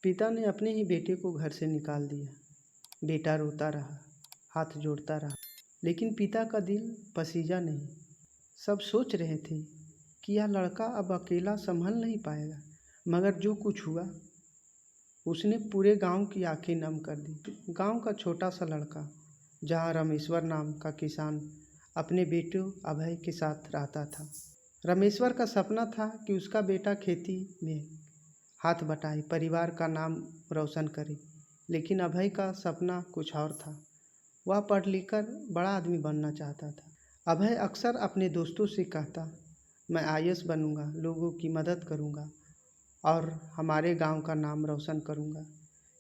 पिता ने अपने ही बेटे को घर से निकाल दिया। बेटा रोता रहा, हाथ जोड़ता रहा, लेकिन पिता का दिल पसीजा नहीं। सब सोच रहे थे कि यह लड़का अब अकेला संभल नहीं पाएगा, मगर जो कुछ हुआ उसने पूरे गांव की आंखें नम कर दी। गांव का छोटा सा लड़का, जहां रमेश्वर नाम का किसान अपने बेटे अभय के साथ रहता था। रमेश्वर का सपना था कि उसका बेटा खेती में हाथ बटाए, परिवार का नाम रोशन करे। लेकिन अभय का सपना कुछ और था। वह पढ़ लिख कर बड़ा आदमी बनना चाहता था। अभय अक्सर अपने दोस्तों से कहता, मैं आईएएस बनूंगा, लोगों की मदद करूंगा और हमारे गांव का नाम रोशन करूंगा।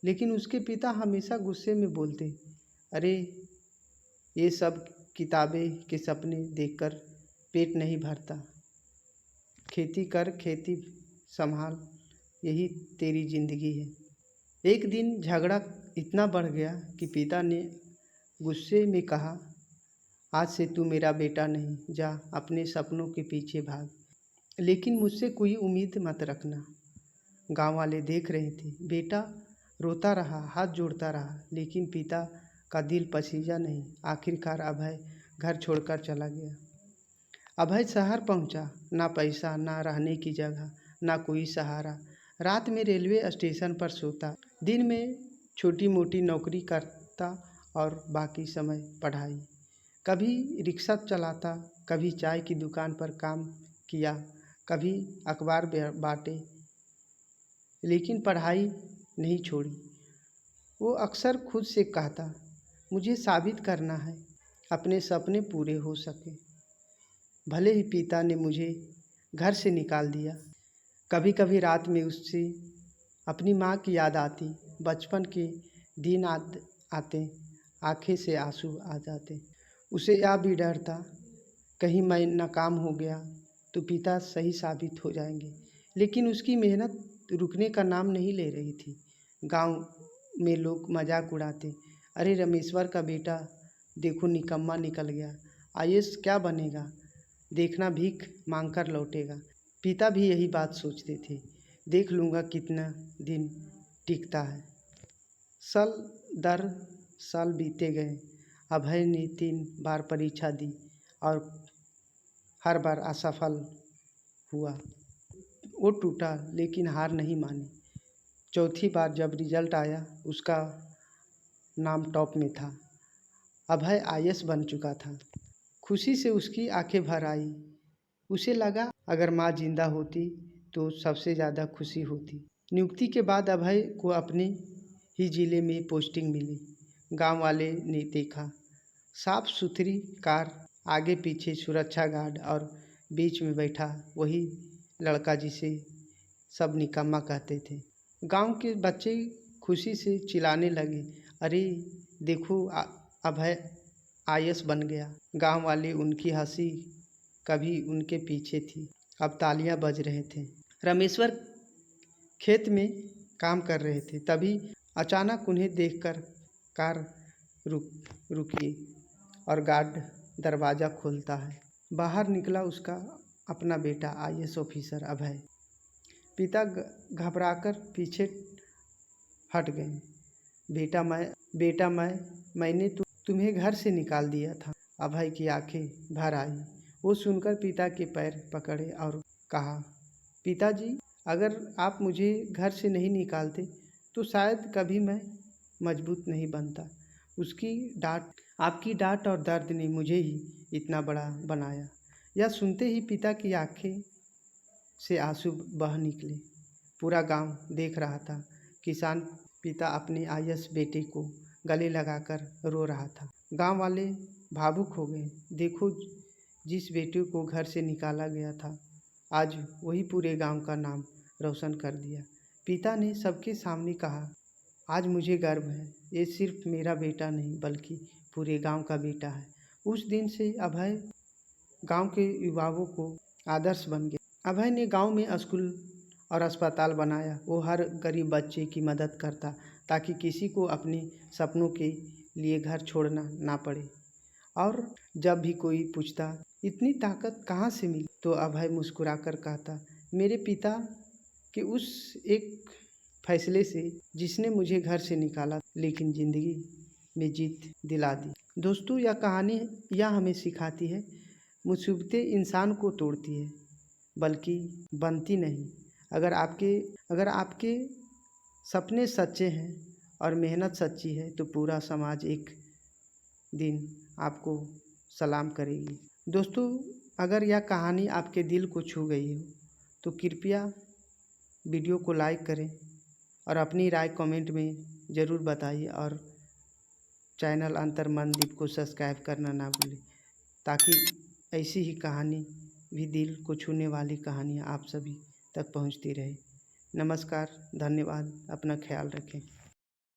लेकिन उसके पिता हमेशा गुस्से में बोलते, अरे ये सब किताबें के सपने देखकर पेट नहीं भरता। खेती कर, खेती संभाल, यही तेरी जिंदगी है। एक दिन झगड़ा इतना बढ़ गया कि पिता ने गुस्से में कहा, आज से तू मेरा बेटा नहीं, जा अपने सपनों के पीछे भाग, लेकिन मुझसे कोई उम्मीद मत रखना। गांव वाले देख रहे थे। बेटा रोता रहा, हाथ जोड़ता रहा, लेकिन पिता का दिल पसीजा नहीं। आखिरकार अभय घर छोड़कर चला गया। अभय शहर पहुंचा, ना पैसा, ना रहने की जगह, ना कोई सहारा। रात में रेलवे स्टेशन पर सोता, दिन में छोटी मोटी नौकरी करता और बाकी समय पढ़ाई। कभी रिक्शा चलाता, कभी चाय की दुकान पर काम किया, कभी अखबार बांटे, लेकिन पढ़ाई नहीं छोड़ी। वो अक्सर खुद से कहता, मुझे साबित करना है, अपने सपने पूरे हो सके, भले ही पिता ने मुझे घर से निकाल दिया। कभी कभी रात में उससे अपनी माँ की याद आती, बचपन के दिन आते, आंखें से आंसू आ जाते। उसे यह भी डर था, कहीं मैं नाकाम हो गया तो पिता सही साबित हो जाएंगे। लेकिन उसकी मेहनत रुकने का नाम नहीं ले रही थी। गांव में लोग मजाक उड़ाते, अरे रमेश्वर का बेटा देखो निकम्मा निकल गया, आईएएस क्या बनेगा, देखना भीख मांगकर लौटेगा। पिता भी यही बात सोचते थे, देख लूँगा कितना दिन टिकता है। साल दर साल बीते गए। अभय ने 3 बार परीक्षा दी और हर बार असफल हुआ। वो टूटा लेकिन हार नहीं मानी। चौथी बार जब रिजल्ट आया, उसका नाम टॉप में था। अभय आईएएस बन चुका था। खुशी से उसकी आंखें भर आई। उसे लगा अगर माँ जिंदा होती तो सबसे ज़्यादा खुशी होती। नियुक्ति के बाद अभय को अपने ही जिले में पोस्टिंग मिली। गांव वाले ने देखा, साफ सुथरी कार, आगे पीछे सुरक्षा गार्ड और बीच में बैठा वही लड़का जिसे सब निकम्मा कहते थे। गांव के बच्चे खुशी से चिल्लाने लगे, अरे देखो अभय आईएएस बन गया। गांव वाले उनकी हंसी कभी उनके पीछे थी। अब तालियां बज रहे थे। रमेश्वर खेत में काम कर रहे थे। तभी अचानक उन्हें देखकर कार रुकी और गार्ड दरवाज़ा खोलता है। बाहर निकला उसका अपना बेटा आईएएस ऑफिसर अभय। पिता घबराकर पीछे हट गए। बेटा मैंने तुम्हें घर से निकाल दिया था। अभय की आंखें भर आई। वो सुनकर पिता के पैर पकड़े और कहा, पिताजी, अगर आप मुझे घर से नहीं निकालते तो शायद कभी मैं मजबूत नहीं बनता। आपकी डांट और दर्द ने मुझे ही इतना बड़ा बनाया। यह सुनते ही पिता की आंखें से आंसू बह निकले। पूरा गांव देख रहा था। किसान पिता अपने आईएएस बेटे को गले लगाकर रो रहा था। गांव वाले भावुक हो गए। देखो, जिस बेटे को घर से निकाला गया था, आज वही पूरे गांव का नाम रोशन कर दिया। पिता ने सबके सामने कहा, आज मुझे गर्व है, ये सिर्फ मेरा बेटा नहीं बल्कि पूरे गांव का बेटा है। उस दिन से अभय गांव के युवाओं को आदर्श बन गया। अभय ने गांव में स्कूल और अस्पताल बनाया। वो हर गरीब बच्चे की मदद करता ताकि किसी को अपने सपनों के लिए घर छोड़ना ना पड़े। और जब भी कोई पूछता, इतनी ताकत कहाँ से मिली, तो अभय मुस्कुराकर कहता, मेरे पिता के उस एक फैसले से जिसने मुझे घर से निकाला लेकिन ज़िंदगी में जीत दिला दी। दोस्तों, यह हमें सिखाती है, मुसीबतें इंसान को तोड़ती है बल्कि बनती नहीं। अगर आपके सपने सच्चे हैं और मेहनत सच्ची है तो पूरा समाज एक दिन आपको सलाम करेगी। दोस्तों, अगर यह कहानी आपके दिल को छू गई हो तो कृपया वीडियो को लाइक करें और अपनी राय कमेंट में ज़रूर बताइए और चैनल अंतर्मनदीप को सब्सक्राइब करना ना भूलें, ताकि ऐसी ही कहानी भी दिल को छूने वाली कहानियाँ आप सभी तक पहुँचती रहे। नमस्कार, धन्यवाद, अपना ख्याल रखें।